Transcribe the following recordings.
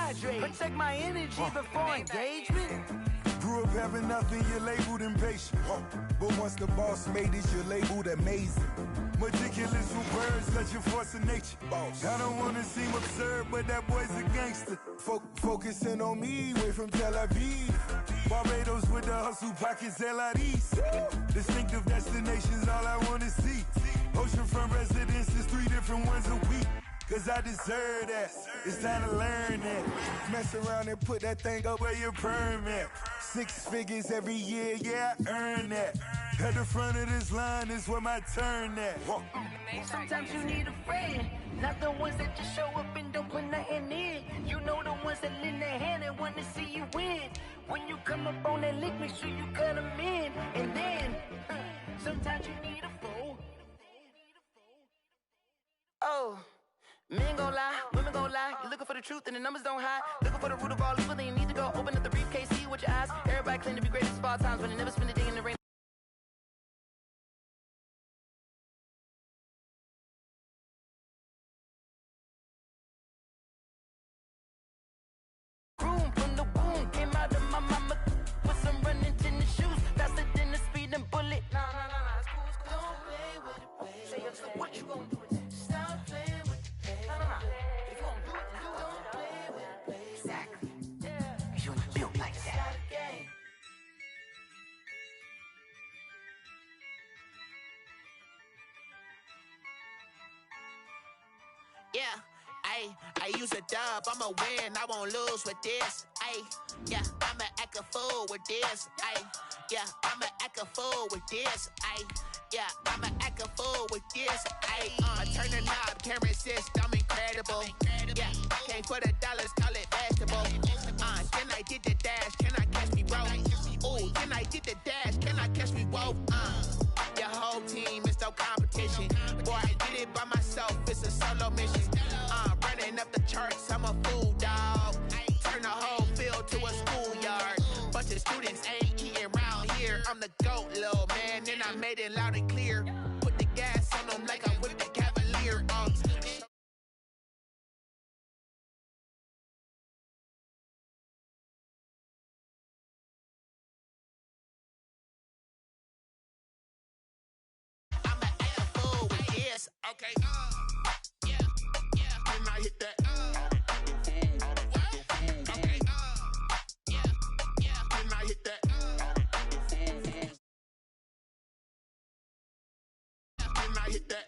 hydrate. Protect my energy before engagement. Grew up having nothing, you're labeled impatient. But once the boss made it, you're labeled amazing. Meticulous with words, cause you're forcing nature. I don't wanna seem absurd, but that boy's a gangster. Focusing on me, way from Tel Aviv. Barbados with the hustle pockets, LIDs. Distinctive destinations, all I wanna see. Oceanfront residences, 3 different ones a week. Cause I deserve that, it's time to learn that. Mess around and put that thing up where your permit. 6 figures every year, yeah, I earn that. At the front of this line is where my turn at. Sometimes you need a friend, not the ones that just show up and don't put nothing in. You know the ones that lend their hand and wanna see you win. When you come up on that lick, make sure you cut them in. And then, sometimes you need a fool. Oh. Men gon' lie, women gon' lie. You're looking for the truth and the numbers don't hide. Looking for the root of all evil, then you need to go open up the briefcase, see with your eyes. Everybody claim to be greatest of all times, but they never spend a day in the rain. Room from the womb, came out of my mama with some running tennis shoes, faster than the speeding bullet. Nah, it's cool, Don't play with it, baby. Say so what you gon' do? Stop playing with it. If you gon' do it, don't play with it, baby. Exactly. Cause you ain't built like that. Yeah, I use a dub, I'ma win, I won't lose with this. Yeah, I'ma act a fool with this. Yeah, I'ma act a fool with this. Yeah, I'ma act a fool with this. I turn the knob, can't resist, I'm incredible. Yeah, came for the dollars, call it basketball. Can I get the dash? Can I catch me, bro? Ooh, can I get the dash? Can I catch me, whoa? Your whole team is no competition. Boy, I did it by myself, it's a solo mission. Running up the charts, I'm a fool, dog. Turn the whole field to a schoolyard. Bunch of students ain't eating around here. I'm the GOAT, little man, and I made it loud and clear. Put the gas on them like I'm with the Cavalier. I'ma act a fool with this. Okay, yeah. Can I hit that? Okay, yeah. Can I hit that? Can I hit that?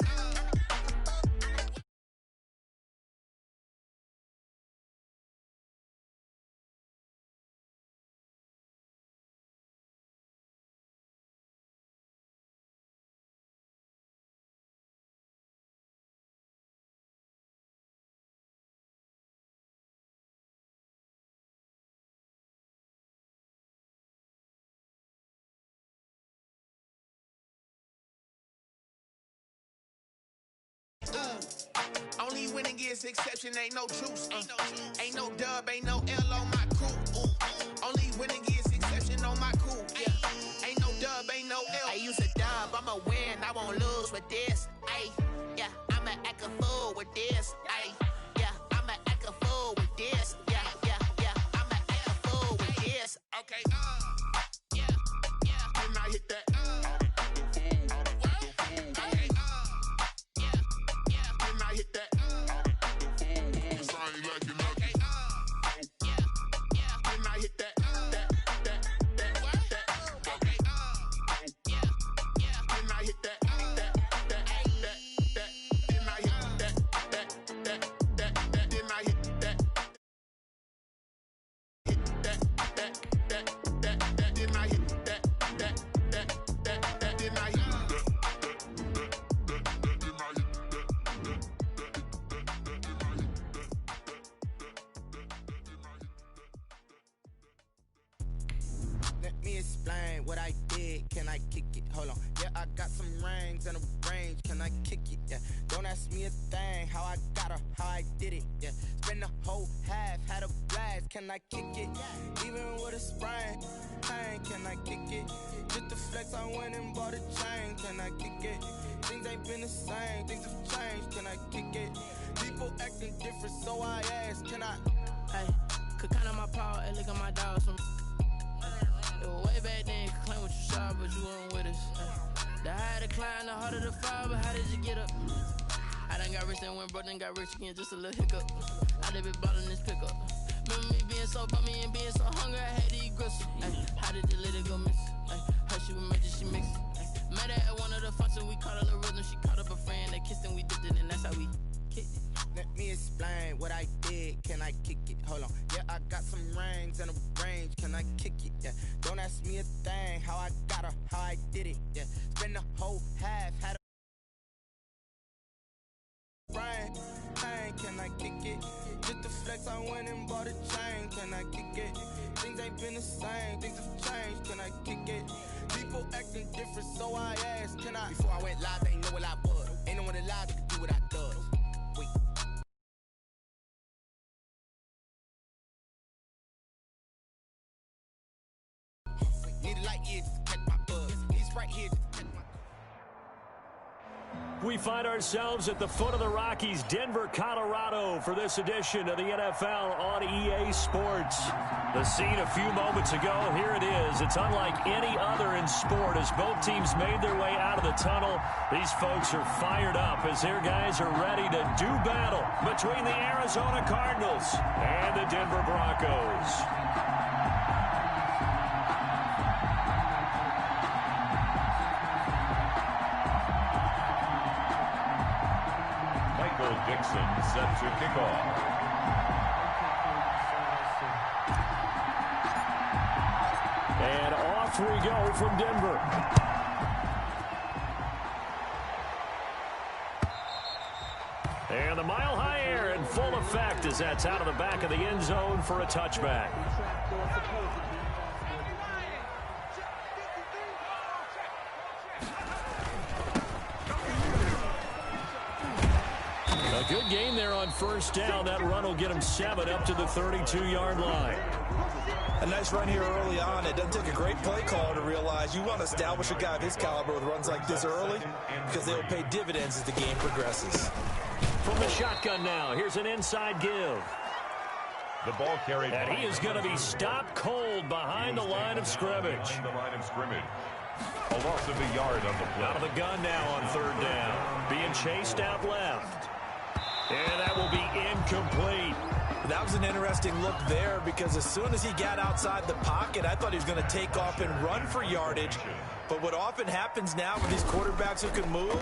Only winning is exception, ain't no truce. Ain't no dub, ain't no L on my crew. Only winning is exception on my crew. Yeah. Ain't no dub, ain't no L. I use a dub, I'ma win, I won't lose with this. Yeah, I'ma act a fool with this. Yeah, I'ma act a fool with this. Yeah, I'ma act a fool with this. Okay, yeah. Can I hit that? Can I hit that? Can I hit that? Let me explain what I did. Can I kick it? Hold on. Yeah, I got some rings and a range. Can I kick it? Yeah. Don't ask me a thing. How I got her, how I did it. Yeah. Spend the whole half, had a blast. Can I kick it? Even with a sprain. Pain, can I kick it? Just the flex, I went and bought a chain. Can I kick it? Things ain't been the same. Things have changed. Can I kick it? People acting different, so I ask. Can I? Hey. lick on my dogs from. Way back then, you could claim what you saw, but you weren't with us. The higher the climb, the harder the fall, but how did you get up? I done got rich and went broke, then got rich again, just a little hiccup. I done been ballin' this pickup. Remember me being so bummy and being so hungry, I had to eat gristle. How did the lady go miss? Her she was major, she mixed. Met her at one of the functions, we caught a little rhythm. She caught up a friend, they kissed and we dipped it, and that's how we kicked it. Let me explain what I did. Can I kick it? Hold on. Yeah, I got some rings and a range. Can I kick it? Yeah. Don't ask me a thing. How I got her, how I did it. Yeah. Spend the whole half. Had a brain. Hey, can I kick it? Just the flex, I went and bought a chain. Can I kick it? Things ain't been the same. Things have changed. Can I kick it? People acting different, so I asked. Can I? Before I went live, they ain't know what I was. Ain't no one alive that could do what I does. Wait. Need a light here just to catch my buzz. He's right here just to catch my. We find ourselves at the foot of the Rockies, Denver, Colorado, for this edition of the NFL on EA Sports. The scene a few moments ago, here it is. It's unlike any other in sport as both teams made their way out of the tunnel. These folks are fired up as their guys are ready to do battle between the Arizona Cardinals and the Denver Broncos. Dixon set to kick off. And off we go from Denver. And the mile-high air in full effect as that's out of the back of the end zone for a touchback. Good game there on first down. That run will get him 7 up to the 32-yard line. A nice run here early on. It doesn't take a great play caller to realize you want to establish a guy of his caliber with runs like this early because they will pay dividends as the game progresses. From the shotgun now, here's an inside give. The ball carried. And he is going to be stopped cold behind the line of scrimmage. A loss of a yard on the play. Out of the gun now on third down. Being chased out left. And that will be incomplete. That was an interesting look there because as soon as he got outside the pocket, I thought he was going to take off and run for yardage. But what often happens now with these quarterbacks who can move,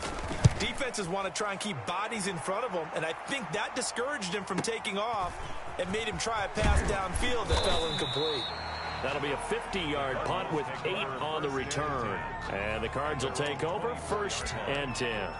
defenses want to try and keep bodies in front of them, and I think that discouraged him from taking off and made him try a pass downfield that fell incomplete. That'll be a 50-yard punt with 8 on the return. And the Cards will take over 1st and 10.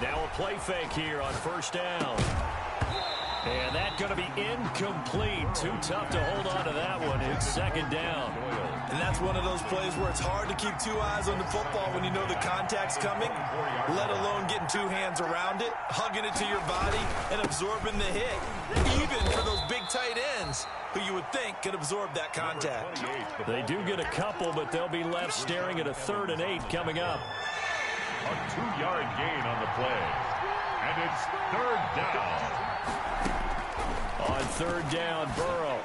Now a play fake here on first down. And that's going to be incomplete. Too tough to hold on to that one. It's 2nd down. And that's one of those plays where it's hard to keep 2 eyes on the football when you know the contact's coming, let alone getting 2 hands around it, hugging it to your body, and absorbing the hit. Even for those big tight ends who you would think could absorb that contact. They do get a couple, but they'll be left staring at a 3rd and 8 coming up. A 2-yard gain on the play. And it's 3rd down. On 3rd down, Burrow.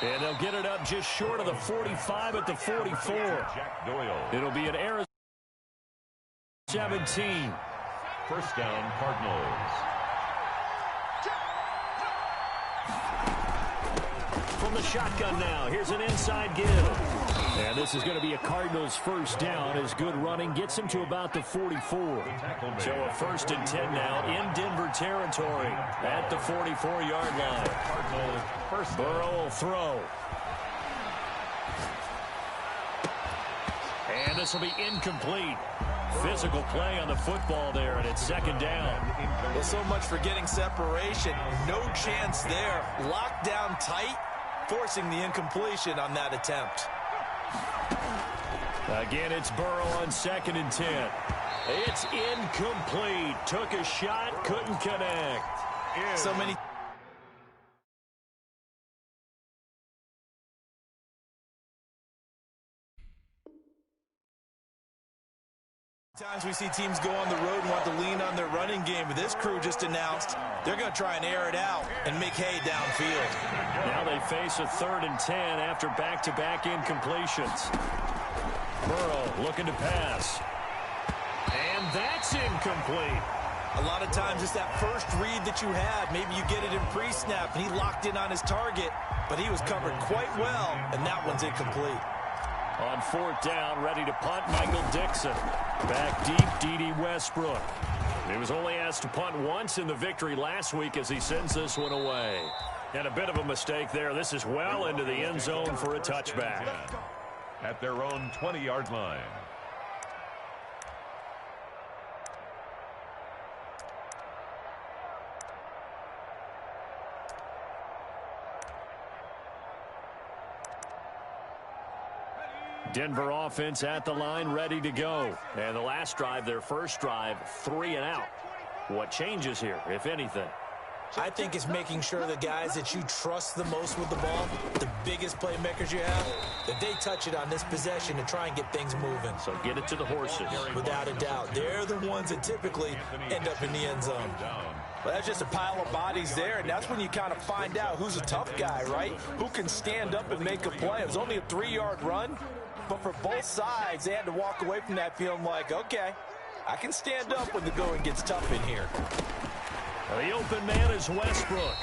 And they'll get it up just short of the 45 at the 44. Jack Doyle. It'll be an Arizona 17. 1st down, Cardinals. From the shotgun now, here's an inside give. And this is going to be a Cardinals 1st down as good running gets him to about the 44. So a 1st and 10 now in Denver territory at the 44-yard line. Burrow will throw. And this will be incomplete. Physical play on the football there, and it's 2nd down. Well, so much for getting separation. No chance there. Locked down tight, forcing the incompletion on that attempt. Again, it's Burrow on 2nd and 10. It's incomplete. Took a shot, couldn't connect. So many times we see teams go on the road and want to lean on their running game, but this crew just announced they're going to try and air it out and make hay downfield. Now they face a 3rd and 10 after back-to-back incompletions. Burrow looking to pass. And that's incomplete. A lot of times it's that first read that you had. Maybe you get it in pre-snap, and he locked in on his target, but he was covered quite well, and that one's incomplete. On 4th down, ready to punt, Michael Dixon. Back deep, D.D. Westbrook. He was only asked to punt once in the victory last week as he sends this one away. And a bit of a mistake there. This is well into the end zone for a touchback. At their own 20-yard line. Denver offense at the line, ready to go. And the last drive, their first drive, 3 and out. What changes here, if anything? I think it's making sure the guys that you trust the most with the ball, the biggest playmakers you have, that they touch it on this possession and try and get things moving. So get it to the horses. Without a doubt. They're the ones that typically end up in the end zone. Well, that's just a pile of bodies there, and that's when you kind of find out who's a tough guy, right? Who can stand up and make a play. It was only a 3-yard run, but for both sides, they had to walk away from that feeling like, okay, I can stand up when the going gets tough in here. The open man is Westbrook.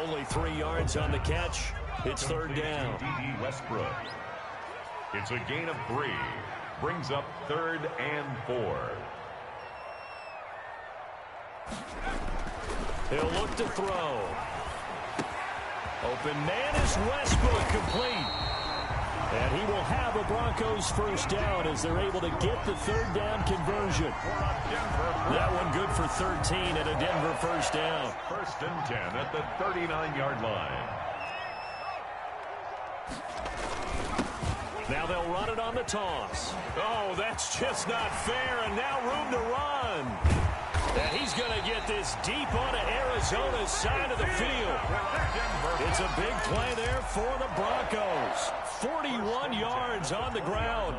Only 3 yards on the catch. It's 3rd down. D.D. Westbrook. It's a gain of 3. Brings up 3rd and 4. He'll look to throw. Open man is Westbrook, complete. And he will have a Broncos first down as they're able to get the 3rd down conversion. That one good for 13 and a Denver first down. 1st and 10 at the 39-yard line. Now they'll run it on the toss. Oh, that's just not fair, and now room to run. And he's going to get this deep onto Arizona's side of the field. It's a big play there for the Broncos. 41 yards on the ground.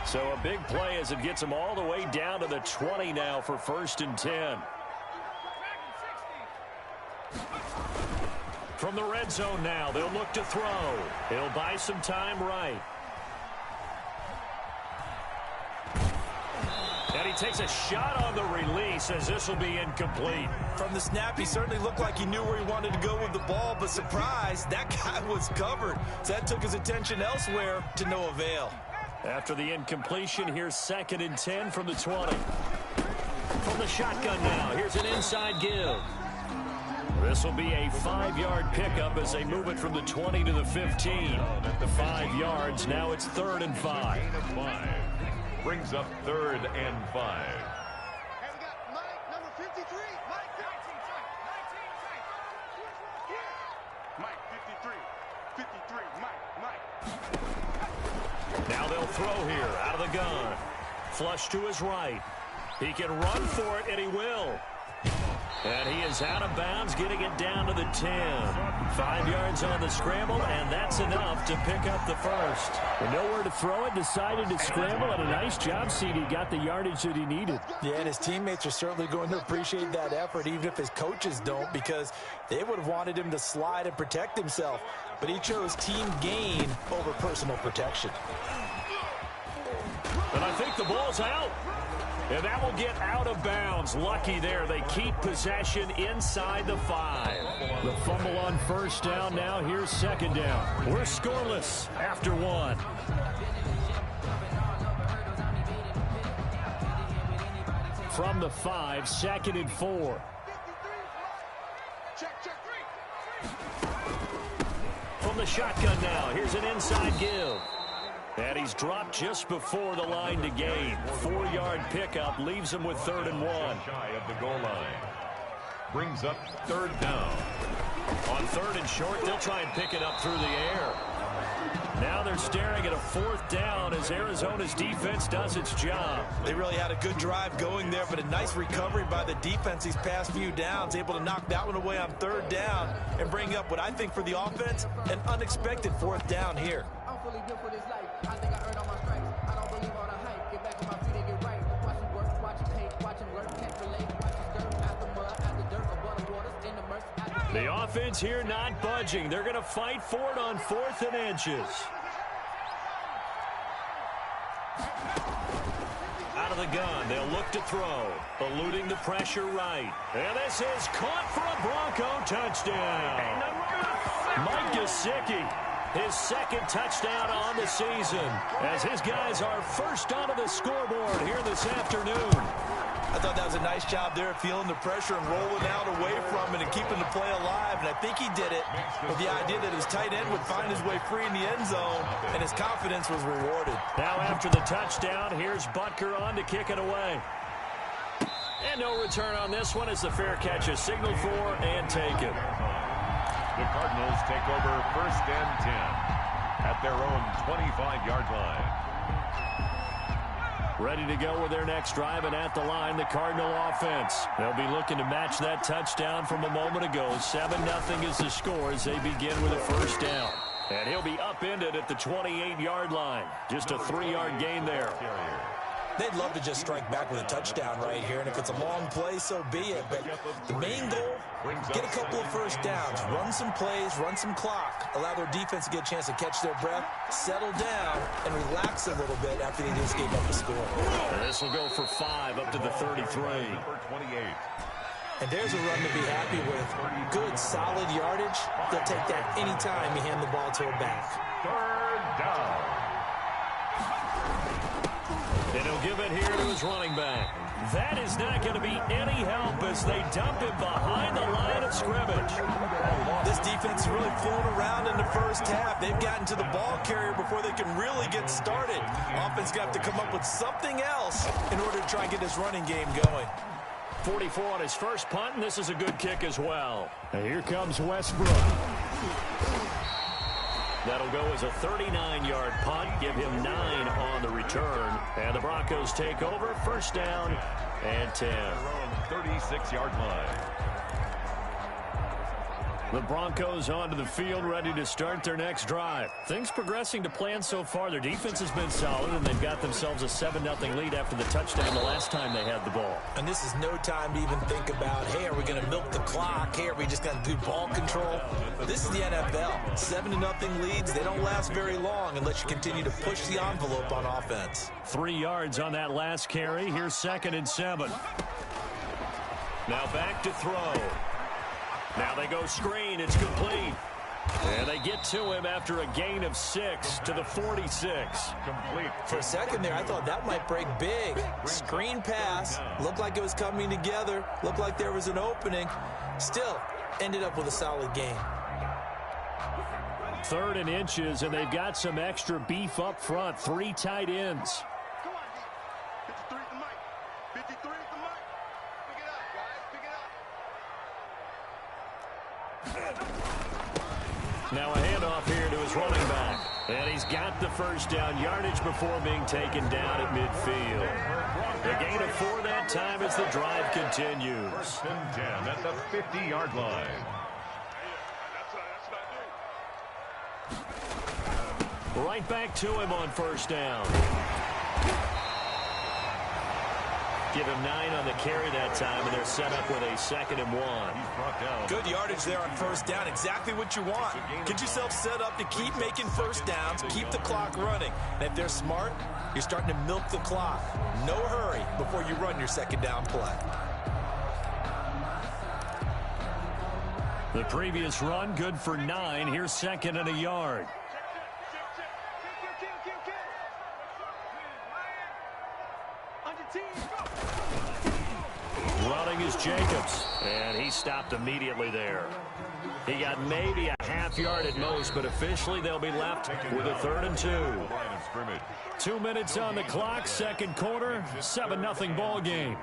So a big play as it gets them all the way down to the 20 now for 1st and 10. From the red zone now, they'll look to throw. He'll buy some time right. And he takes a shot on the release as this will be incomplete. From the snap, he certainly looked like he knew where he wanted to go with the ball, but surprise, that guy was covered. So that took his attention elsewhere to no avail. After the incompletion, here's 2nd and 10 from the 20. From the shotgun now, here's an inside give. This will be a 5-yard pickup as they move it from the 20 to the 15. 5 yards, now it's 3rd and 5. Brings up 3rd and 5. Hey, we got Mike, number 53. Mike, 19. Mike, 53. 53. Mike. Now they'll throw here out of the gun. Flush to his right. He can run for it, and he will. And he is out of bounds, getting it down to the 10. 5 yards on the scramble, and that's enough to pick up the first. With nowhere to throw it, decided to scramble, and a nice job, CD. Got the yardage that he needed. Yeah, and his teammates are certainly going to appreciate that effort, even if his coaches don't, because they would have wanted him to slide and protect himself. But he chose team gain over personal protection. And I think the ball's out. And that will get out of bounds. Lucky there. They keep possession inside the 5. The fumble on 1st down. Now here's 2nd down. We're scoreless after 1. From the 5, 2nd and 4. Check, 3. From the shotgun now, here's an inside give. And he's dropped just before the line to gain. 4-yard pickup leaves him with 3rd and 1. Shy of the goal line. Brings up 3rd down. On 3rd and short, they'll try and pick it up through the air. Now they're staring at a 4th down as Arizona's defense does its job. They really had a good drive going there, but a nice recovery by the defense these past few downs, able to knock that one away on 3rd down and bring up what I think for the offense, an unexpected 4th down here. I'm fully built for this life. I think I earned all my stripes. I don't believe all the hype. Get back on my feet and get right. Watch him work, watch him hate, watch him lurk, can't relate. Watch his dirt, after mud, after dirt, above the waters, in the murk. The offense here not budging. They're going to fight for it on 4th and inches. Out of the gun, they'll look to throw. Eluding the pressure right. And this is caught for a Bronco touchdown. Mike Gesicki, his 2nd touchdown on the season, as his guys are first onto the scoreboard here this afternoon. I thought that was a nice job there, feeling the pressure and rolling out away from it and keeping the play alive. And I think he did it with the idea that his tight end would find his way free in the end zone, and his confidence was rewarded. Now after the touchdown, here's Butker on to kick it away. And no return on this one as the fair catch is signaled for and taken. The Cardinals take over 1st and 10 at their own 25-yard line. Ready to go with their next drive, and at the line, the Cardinal offense. They'll be looking to match that touchdown from a moment ago. 7-0 is the score as they begin with a 1st down. And he'll be upended at the 28-yard line. Just a 3-yard gain there. They'd love to just strike back with a touchdown right here, and if it's a long play, so be it. But the main goal, get a couple of 1st downs, run some plays, run some clock, allow their defense to get a chance to catch their breath, settle down, and relax a little bit after they just gave up the score. And this will go for 5 up to the 33. And there's a run to be happy with. Good, solid yardage. They'll take that anytime you hand the ball to a back. 3rd down. And he'll give it here to his running back. That is not going to be any help as they dump him behind the line of scrimmage. This defense is really fooling around in the 1st half. They've gotten to the ball carrier before they can really get started. Offense got to come up with something else in order to try and get this running game going. 44 on his first punt, and this is a good kick as well. And here comes Westbrook. That'll go as a 39-yard punt, give him 9 on the return. And the Broncos take over, 1st down and 10. 36-yard line. The Broncos onto the field, ready to start their next drive. Things progressing to plan so far. Their defense has been solid, and they've got themselves a 7-0 lead after the touchdown the last time they had the ball. And this is no time to even think about, hey, are we going to milk the clock? Hey, are we just going to do ball control? This is the NFL. 7-0 leads, they don't last very long unless you continue to push the envelope on offense. 3 yards on that last carry. Here's 2nd and 7. Now back to throw. Now they go screen. It's complete. And they get to him after a gain of 6 to the 46. Complete. For a second there, I thought that might break big. Screen pass. Looked like it was coming together. Looked like there was an opening. Still, ended up with a solid gain. 3rd and inches, and they've got some extra beef up front. 3 tight ends. Come on, D. 53 is the mic. 53 is the mic. Pick it up, guys. Pick it up. Now a handoff here to his running back. And he's got the 1st down yardage before being taken down at midfield. The gain of 4 that time as the drive continues. 1st and 10 at the 50-yard line. Right back to him on 1st down. Give him 9 on the carry that time, and they're set up with a 2nd and 1. Good yardage there on 1st down. Exactly what you want. Get yourself set up to keep making 1st downs, keep the clock running. And if they're smart, you're starting to milk the clock. No hurry before you run your 2nd down play. The previous run, good for 9. Here's 2nd and a yard. Running is Jacobs, and he stopped immediately there. He got maybe a half yard at most, but officially they'll be left with a 3rd and 2. 2 minutes on the clock, 2nd quarter, 7-0 ball game.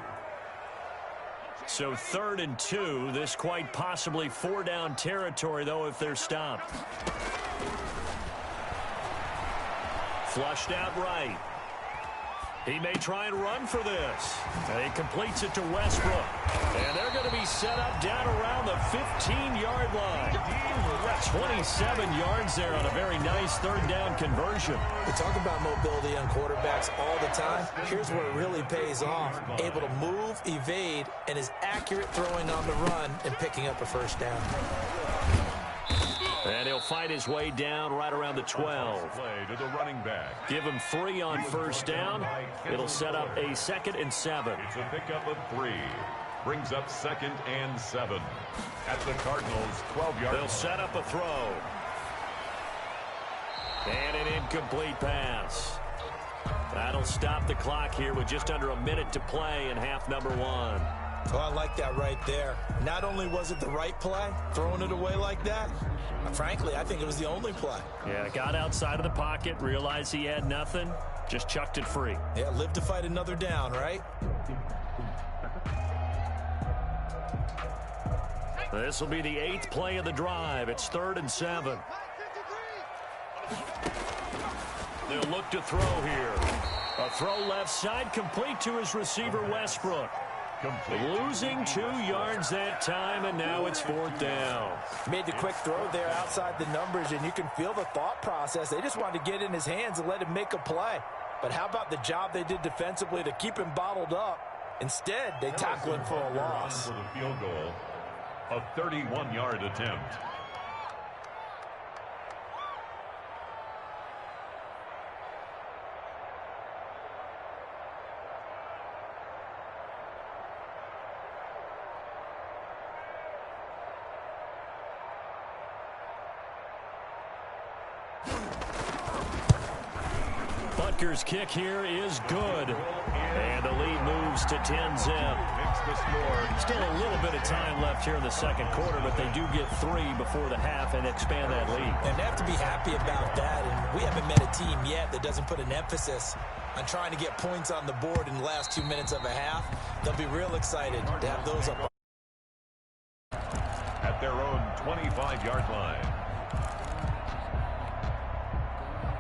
So 3rd and 2, this quite possibly 4-down territory, though, if they're stopped. Flushed out right. He may try and run for this. And he completes it to Westbrook. And they're going to be set up down around the 15-yard line. 27 yards there on a very nice third down conversion. We talk about mobility on quarterbacks all the time. Here's where it really pays off. Able to move, evade, and is accurate throwing on the run and picking up a first down. And he'll fight his way down right around the 12. Play to the running back. Give him 3 on first down. It'll set up a 2nd and 7. It's a pickup of 3. Brings up 2nd and 7. At the Cardinals' 12-yard They'll set up a throw. And an incomplete pass. That'll stop the clock here with just under a minute to play in half number 1. Oh, I like that right there. Not only was it the right play, throwing it away like that, frankly, I think it was the only play. Yeah, got outside of the pocket, realized he had nothing, just chucked it free. Yeah, live to fight another down, right? This will be the 8th play of the drive. It's 3rd and 7. They'll look to throw here. A throw left side, complete to his receiver, Westbrook. Losing 2 yards that time, and now it's 4th down. Made the quick throw there outside the numbers, and you can feel the thought process. They just wanted to get in his hands and let him make a play. But how about the job they did defensively to keep him bottled up? Instead, they tackle him for a loss. For the field goal, a 31-yard attempt. Butker's kick here is good. And the lead moves to 10-zip. Still a little bit of time left here in the second quarter, but they do get 3 before the half and expand that lead. And they have to be happy about that. And we haven't met a team yet that doesn't put an emphasis on trying to get points on the board in the last 2 minutes of a half. They'll be real excited to have those up. At their own 25-yard line.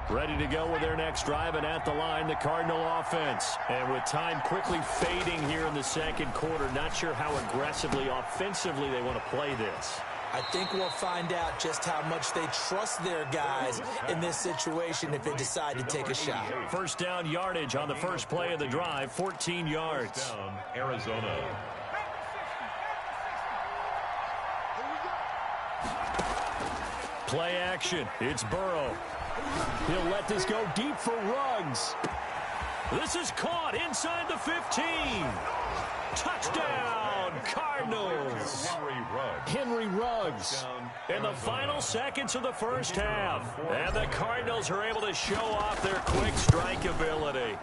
Ready to go with their next drive, and at the line, the Cardinal offense. And with time quickly fading here in the second quarter, not sure how aggressively, offensively they want to play this. I think we'll find out just how much they trust their guys in this situation if they decide to take a shot. First down yardage on the first play of the drive, 14 yards. Down, Arizona. Play action. It's Burrow. He'll let this go deep for Ruggs. This is caught inside the 15. Touchdown, Cardinals. Henry Ruggs in the final seconds of the first half. And the Cardinals are able to show off their quick strike ability.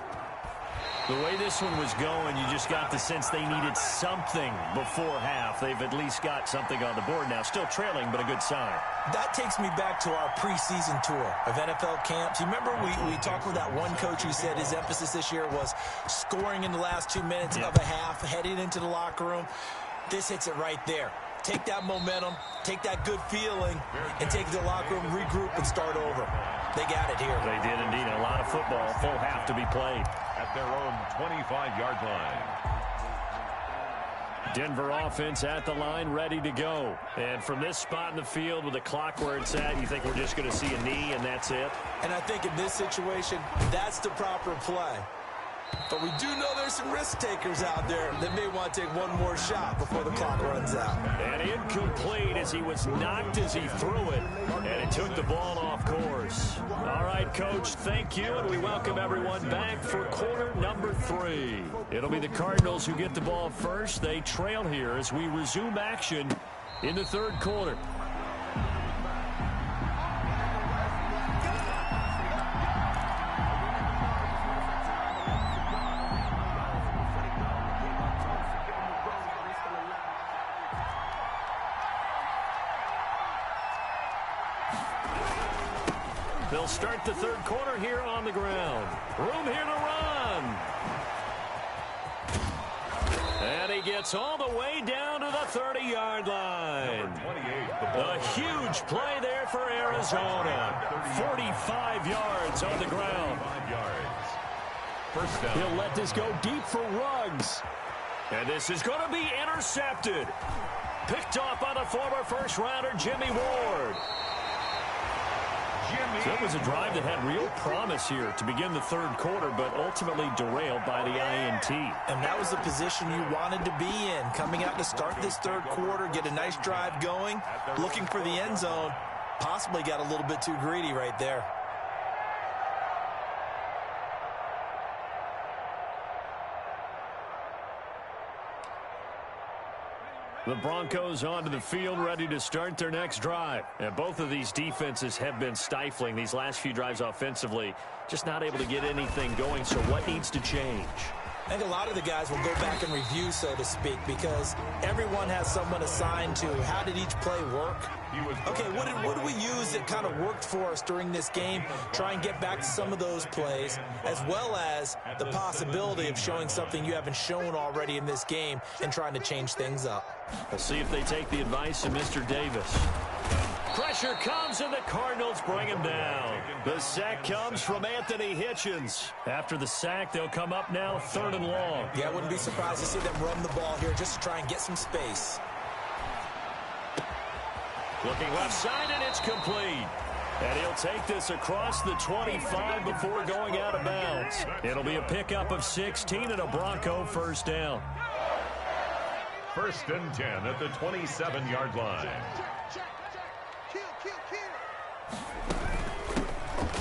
The way this one was going, you just got the sense they needed something before half. They've at least got something on the board now. Still trailing, but a good sign. That takes me back to our preseason tour of NFL camps. You remember we talked with that one coach who said his emphasis this year was scoring in the last 2 minutes of a half, heading into the locker room. This hits it right there. Take that momentum, take that good feeling, and take it to the locker room, regroup, and start over. They got it here. They did indeed. A lot of football, full half to be played. At their own 25-yard line. Denver offense at the line, ready to go. And from this spot in the field with the clock where it's at, you think we're just going to see a knee and that's it? And I think in this situation, that's the proper play. But we do know there's some risk takers out there that may want to take one more shot before the clock runs out. And incomplete as he was knocked as he threw it. And it took the ball off course. All right, Coach, thank you. And we welcome everyone back for quarter number 3. It'll be the Cardinals who get the ball first. They trail here as we resume action in the third quarter. They'll start the third quarter here on the ground. Room here to run. And he gets all the way down to the 30-yard line. A huge play there for Arizona. 45 yards on the ground. First down. He'll let this go deep for Ruggs. And this is going to be intercepted. Picked off by the former first-rounder Jimmy Ward. So that was a drive that had real promise here to begin the third quarter, but ultimately derailed by the INT. And that was the position you wanted to be in. Coming out to start this third quarter, get a nice drive going, looking for the end zone. Possibly got a little bit too greedy right there. The Broncos onto the field, ready to start their next drive. And both of these defenses have been stifling these last few drives offensively. Just not able to get anything going, so what needs to change? I think a lot of the guys will go back and review, so to speak, because everyone has someone assigned to how did each play work. Okay, what did we use that kind of worked for us during this game? Try and get back to some of those plays, as well as the possibility of showing something you haven't shown already in this game and trying to change things up. We'll see if they take the advice of Mr. Davis. Pressure comes, and the Cardinals bring him down. The sack comes from Anthony Hitchens. After the sack, they'll come up now 3rd and long. Yeah, I wouldn't be surprised to see them run the ball here just to try and get some space. Looking left side, and it's complete. And he'll take this across the 25 before going out of bounds. It'll be a pickup of 16 and a Bronco first down. 1st and 10 at the 27-yard line.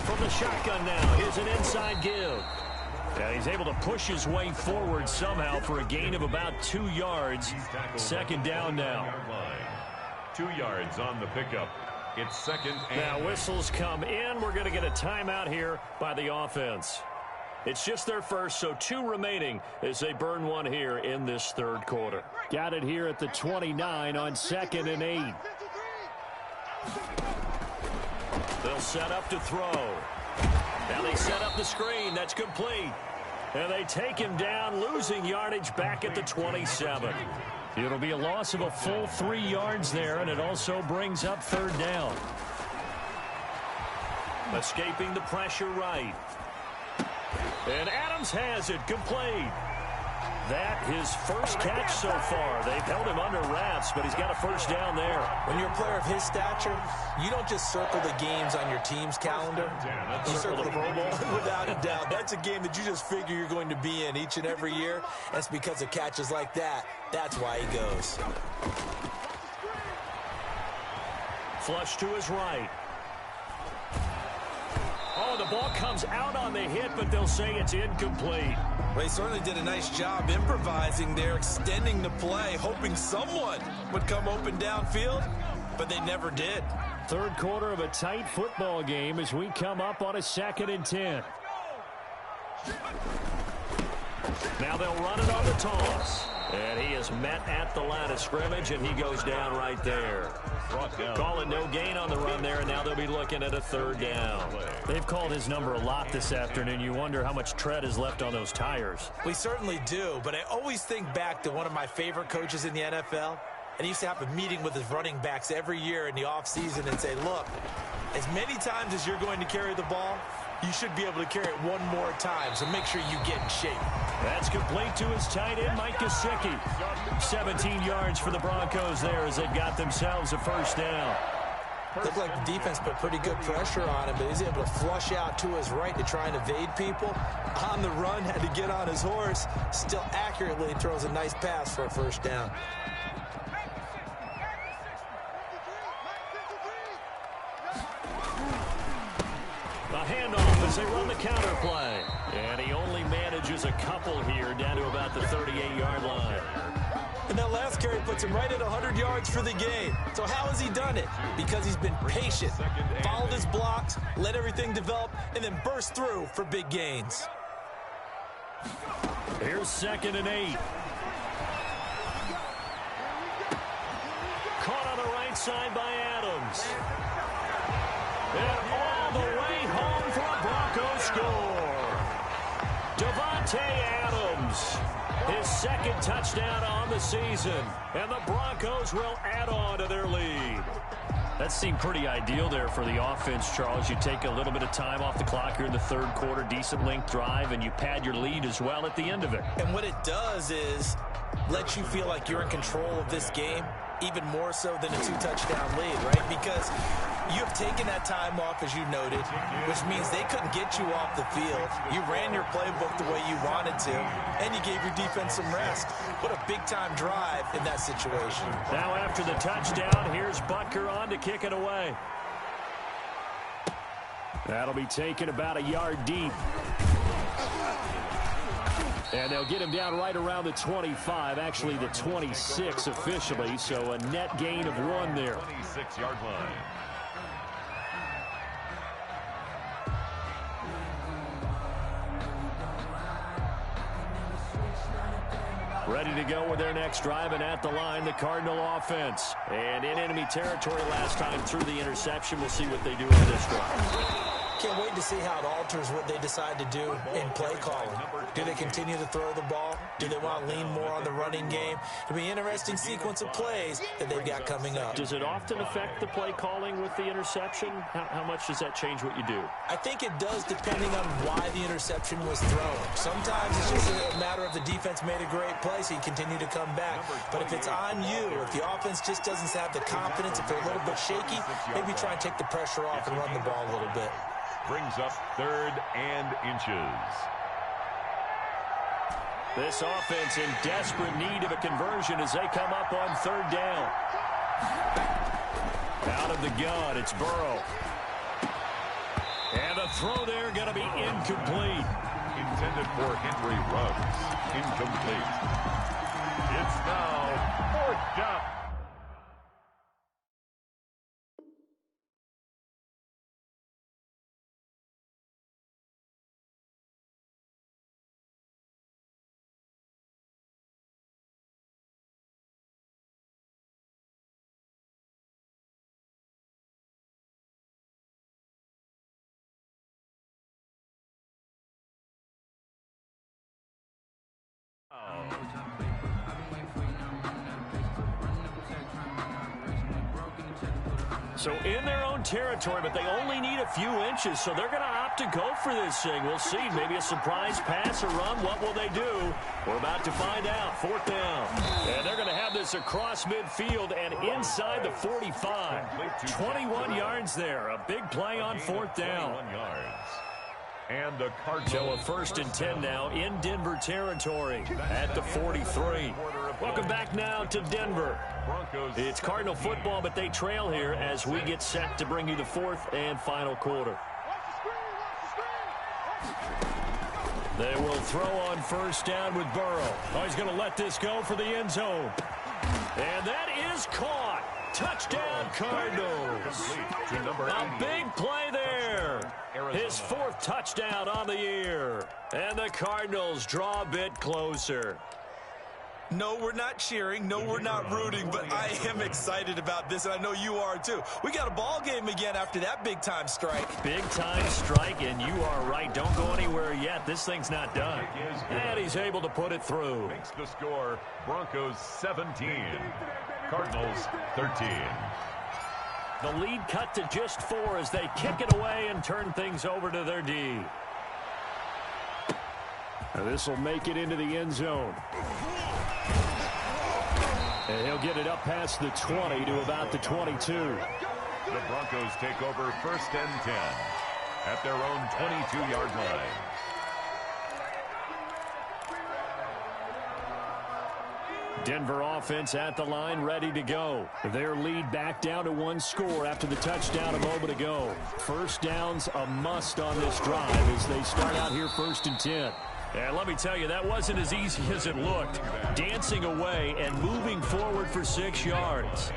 From the shotgun now, here's an inside give. And he's able to push his way forward somehow for a gain of about 2 yards. 2nd down now. 2 yards on the pickup. It's 2nd and... Now whistles come in. We're going to get a timeout here by the offense. It's just their first, so 2 remaining as they burn one here in this third quarter. Got it here at the 29 on 2nd and 8. They'll set up to throw. Now they set up the screen. That's complete. And they take him down, losing yardage back at the 27. It'll be a loss of a full 3 yards there, and it also brings up 3rd down. Escaping the pressure right. And Adams has it complete. That his first catch so far. They've held him under wraps, but he's got a first down there. When you're a player of his stature, you don't just circle the games on your team's calendar. You circle the Pro Bowl. Without a doubt. That's a game that you just figure you're going to be in each and every year. That's because of catches like that. That's why he goes. Flush to his right. Oh, the ball comes out on the hit, but they'll say it's incomplete. Well, he certainly did a nice job improvising there, extending the play, hoping someone would come open downfield, but they never did. Third quarter of a tight football game as we come up on a 2nd and 10. Now they'll run it on the toss. And he is met at the line of scrimmage, and he goes down right there. Calling no gain on the run there, and now they'll be looking at a 3rd down. They've called his number a lot this afternoon. You wonder how much tread is left on those tires. We certainly do, but I always think back to one of my favorite coaches in the NFL. And he used to have a meeting with his running backs every year in the offseason and say, look, as many times as you're going to carry the ball, you should be able to carry it one more time, so make sure you get in shape. That's complete to his tight end, Mike Gesicki. 17 yards for the Broncos there as they've got themselves a first down. Looked like the defense put pretty good pressure on him, but he's able to flush out to his right to try and evade people. On the run, had to get on his horse. Still accurately throws a nice pass for a first down. A handoff as they run the counter play. And he only manages a couple here down to about the 38-yard line. And that last carry puts him right at 100 yards for the game. So how has he done it? Because he's been patient, followed his blocks, let everything develop, and then burst through for big gains. Here's 2nd and 8. Caught on the right side by Adams. And all the way home for a Broncos score. Devontae Davante Adams, his second touchdown on the season. And the Broncos will add on to their lead. That seemed pretty ideal there for the offense, Charles. You take a little bit of time off the clock here in the third quarter, decent length drive, and you pad your lead as well at the end of it. And what it does is let you feel like you're in control of this game, even more so than a 2-touchdown lead, right? Because you have taken that time off, as you noted, which means they couldn't get you off the field. You ran your playbook the way you wanted to, and you gave your defense some rest. What a big-time drive in that situation. Now after the touchdown, here's Butker on to kick it away. That'll be taken about a yard deep. And they'll get him down right around the 25, actually the 26 officially, so a net gain of 1 there. 26-yard line. Ready to go with their next drive, and at the line, the Cardinal offense. And in enemy territory last time through the interception. We'll see what they do in this drive. Can't wait to see how it alters what they decide to do in play calling. Do they continue to throw the ball? Do they want to lean more on the running game? It'll be an interesting sequence of plays that they've got coming up. Does it often affect the play calling with the interception? How much does that change what you do? I think it does, depending on why the interception was thrown. Sometimes it's just a matter of the defense made a great play, so you continue to come back. But if it's on you, if the offense just doesn't have the confidence, if they're a little bit shaky, maybe try and take the pressure off and run the ball a little bit. Brings up 3rd and inches. This offense in desperate need of a conversion as they come up on 3rd down. Out of the gun, it's Burrow. And the throw there going to be incomplete. Intended for Henry Ruggs. Incomplete. It's now 4th down. So in their own territory, but they only need a few inches, so they're going to opt to go for this thing. We'll see. Maybe a surprise pass or run. What will they do? We're about to find out. 4th down. And they're going to have this across midfield and inside the 45. 21 yards there. A big play on 4th down. 21 yards. And the Cardinals. So a 1st and 10 now in Denver territory at the 43. Welcome back now to Denver. It's Cardinal football, but they trail here as we get set to bring you the 4th and final quarter. They will throw on 1st down with Burrow. Oh, he's going to let this go for the end zone. And that is caught. Touchdown, Cardinals. A big play there. His 4th touchdown on the year. And the Cardinals draw a bit closer. No, we're not cheering. No, we're not rooting, but I am excited about this, and I know you are too. We got a ball game again after that big-time strike. Big-time strike, and you are right. Don't go anywhere yet. This thing's not done. And he's able to put it through. Makes the score Broncos 17, Cardinals 13. The lead cut to just 4 as they kick it away and turn things over to their D. This will make it into the end zone. And he'll get it up past the 20 to about the 22. The Broncos take over 1st and 10 at their own 22-yard line. Denver offense at the line, ready to go. Their lead back down to 1 score after the touchdown a moment ago. 1st down's a must on this drive as they start out here 1st and 10. And let me tell you, that wasn't as easy as it looked. Dancing away and moving forward for 6 yards.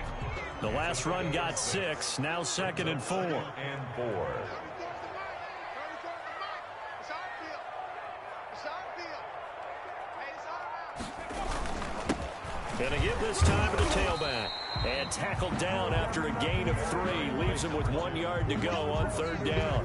The last run got 6, now 2nd and 4. And a give this time to the tailback. And tackled down after a gain of 3. Leaves him with 1 yard to go on 3rd down.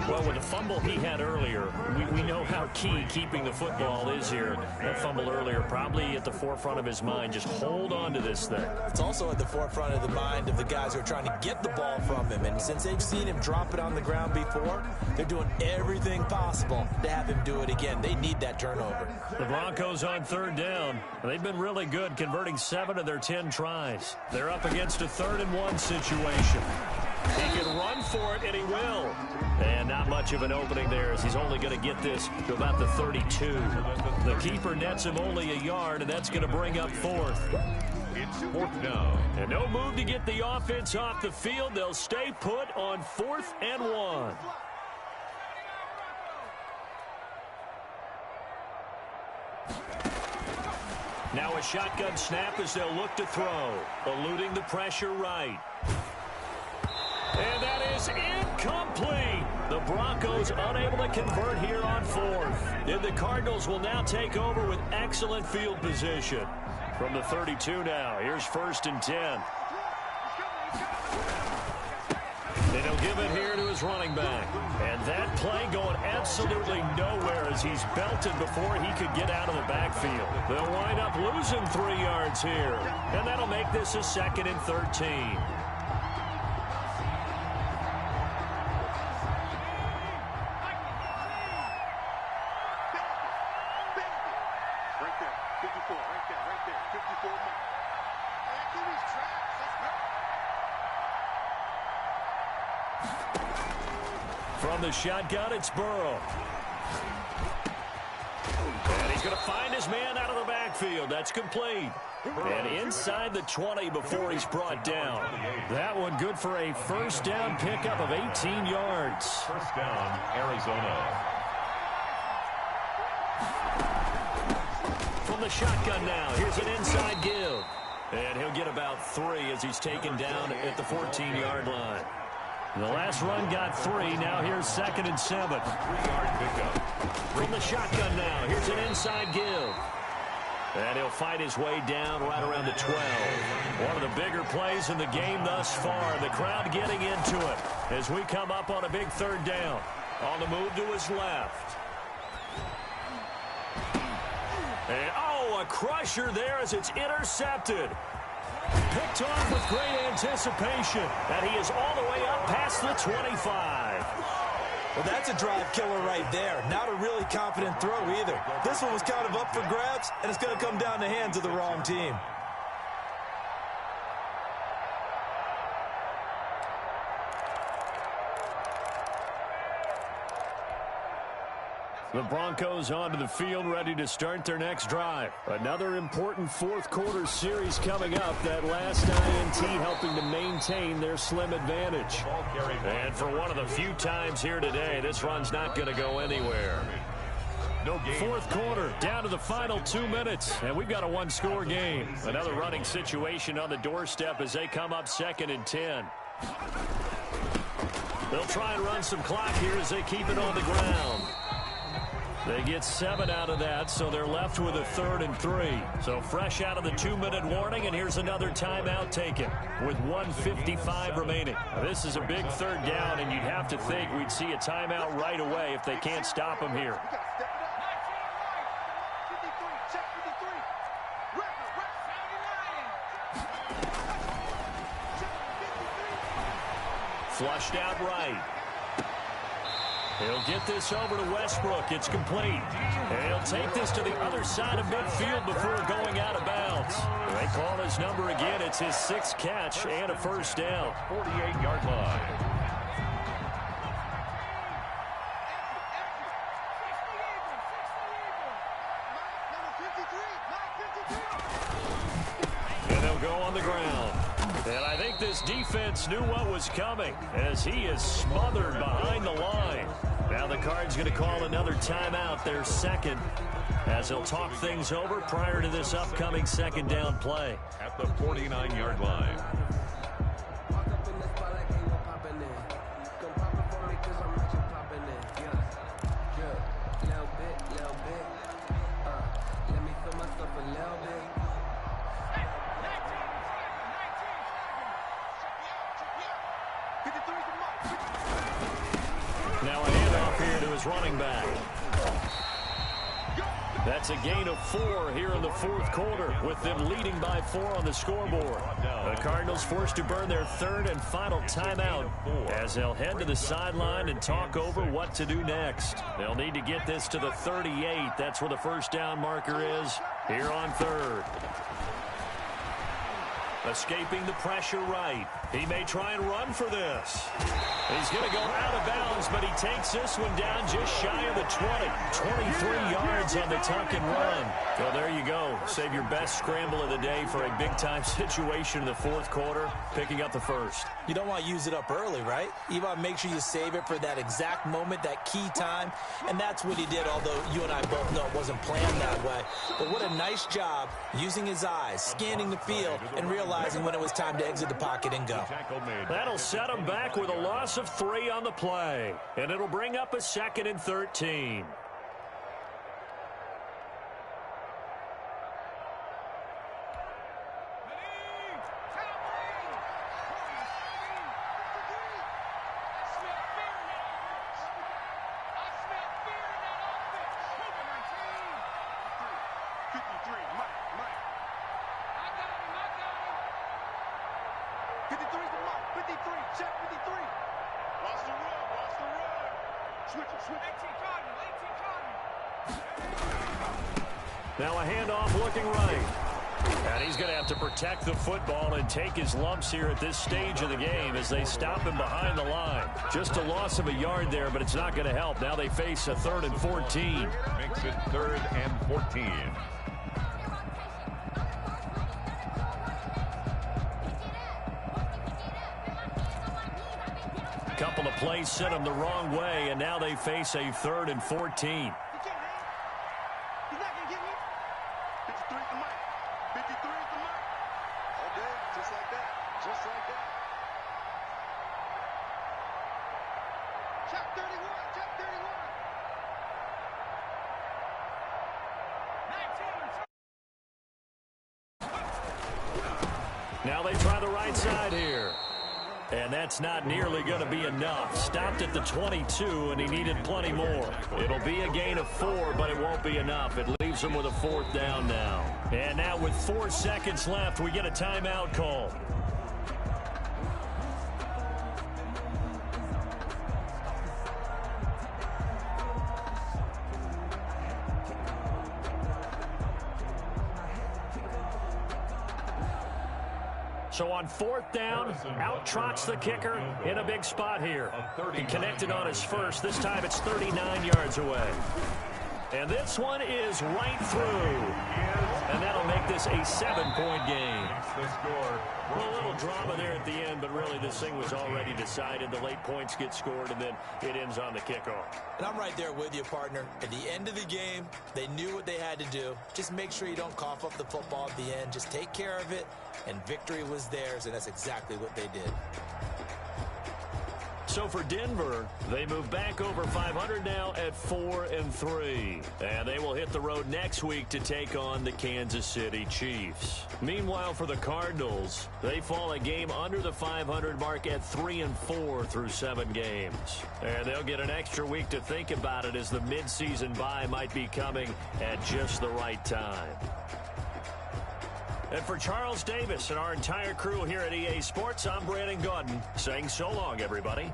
Well, with the fumble he had earlier, we know how key keeping the football is here. That fumble earlier probably at the forefront of his mind. Just hold on to this thing. It's also at the forefront of the mind of the guys who are trying to get the ball from him. And since they've seen him drop it on the ground before, they're doing everything possible to have him do it again. They need that turnover. The Broncos on 3rd down. They've been really good, converting 7 of their 10 tries. They're up against a 3rd and 1 situation. He can run for it, and he will. And not much of an opening there, as he's only going to get this to about the 32. The keeper nets him only a yard, and that's going to bring up 4th. It's 4th down. And no move to get the offense off the field. They'll stay put on 4th and 1. Now a shotgun snap as they'll look to throw. Eluding the pressure right. And that is incomplete. The Broncos unable to convert here on 4th. And the Cardinals will now take over with excellent field position. From the 32 now, here's 1st and 10. And he'll give it here to his running back. And that play going absolutely nowhere as he's belted before he could get out of the backfield. They'll wind up losing 3 yards here. And that'll make this a 2nd and 13. From the shotgun, it's Burrow. And he's going to find his man out of the backfield. That's complete. And inside the 20 before he's brought down. That one good for a 1st down pickup of 18 yards. 1st down, Arizona. From the shotgun now, here's an inside give. And he'll get about 3 as he's taken down at the 14-yard line. The last run got 3. Now here's 2nd and 7. 3-yard pickup. From the shotgun now, here's an inside give. And he'll fight his way down right around the 12. One of the bigger plays in the game thus far. The crowd getting into it as we come up on a big 3rd down. On the move to his left. And, oh, a crusher there as it's intercepted. Picked off with great anticipation. And he is all the way up past the 25. Well, that's a drive killer right there. Not a really confident throw either. This one was kind of up for grabs, and it's going to come down the hands of the wrong team. The Broncos onto the field, ready to start their next drive. Another important 4th quarter series coming up. That last INT helping to maintain their slim advantage. And for one of the few times here today, this run's not going to go anywhere. 4th quarter, down to the final 2 minutes, and we've got a 1-score game. Another running situation on the doorstep as they come up 2nd and 10. They'll try and run some clock here as they keep it on the ground. They get 7 out of that, so they're left with a 3rd and 3. So fresh out of the 2-minute warning, and here's another timeout taken with 1:55 remaining. This is a big 3rd down, and you'd have to think we'd see a timeout right away if they can't stop him here. Flushed out right. He'll get this over to Westbrook. It's complete. And he'll take this to the other side of midfield before going out of bounds. They call his number again. It's his 6th catch and a 1st down. 48-yard line. And they'll go on the ground. And I think this defense knew what was coming as he is smothered behind the line. Now the Cards going to call another timeout, their 2nd, as he'll talk things over prior to this upcoming 2nd down play. At the 49-yard line. Cardinals running back. That's a gain of 4 here in the fourth quarter, with them leading by 4 on the scoreboard. The Cardinals forced to burn their third and final timeout as they'll head to the sideline and talk over what to do next. They'll need to get this to the 38. That's where the first down marker is here on third. Escaping the pressure right. He may try and run for this. He's going to go out of bounds, but he takes this one down just shy of the 20. 23 yards on the tuck and run. Well, there you go. Save your best scramble of the day for a big-time situation in the fourth quarter, picking up the first. You don't want to use it up early, right? You want to make sure you save it for that exact moment, that key time, and that's what he did, although you and I both know it wasn't planned that way. But what a nice job using his eyes, scanning the field, and realizing when it was time to exit the pocket and go. That'll set him back with a loss of 3 on the play, and it'll bring up a 2nd and 13. Now a handoff looking right. And he's going to have to protect the football and take his lumps here at this stage of the game as they stop him behind the line. Just a loss of a yard there, but it's not going to help. Now they face a 3rd and 14. Makes it 3rd and 14. Couple of plays sent them the wrong way, and now they face a 3rd and 14. Now they try the right side here. And that's not nearly going to be enough. Stopped at the 22, and he needed plenty more. It'll be a gain of 4, but it won't be enough. It leaves him with a 4th down now. And now with 4 seconds left, we get a timeout call. So on 4th down, out trots the kicker in a big spot here. He connected on his first. This time it's 39 yards away. And this one is right through. And that'll make this a 7-point game. A little drama there at the end, but really this thing was already decided. The late points get scored, and then it ends on the kickoff. And I'm right there with you, partner. At the end of the game, they knew what they had to do. Just make sure you don't cough up the football at the end. Just take care of it, and victory was theirs, and that's exactly what they did. So for Denver, they move back over 500 now at 4-3. And they will hit the road next week to take on the Kansas City Chiefs. Meanwhile, for the Cardinals, they fall a game under the 500 mark at 3-4 through 7 games. And they'll get an extra week to think about it as the midseason bye might be coming at just the right time. And for Charles Davis and our entire crew here at EA Sports, I'm Brandon Gaudin saying so long, everybody.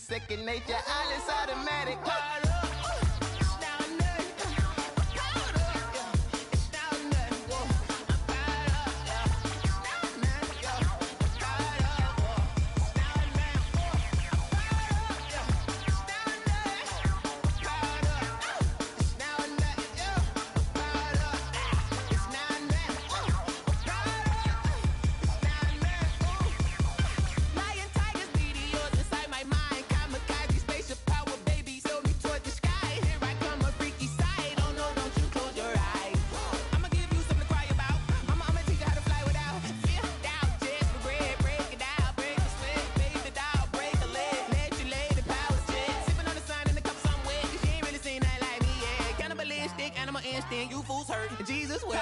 second nature. All is automatic. You fools hurt. Jesus will.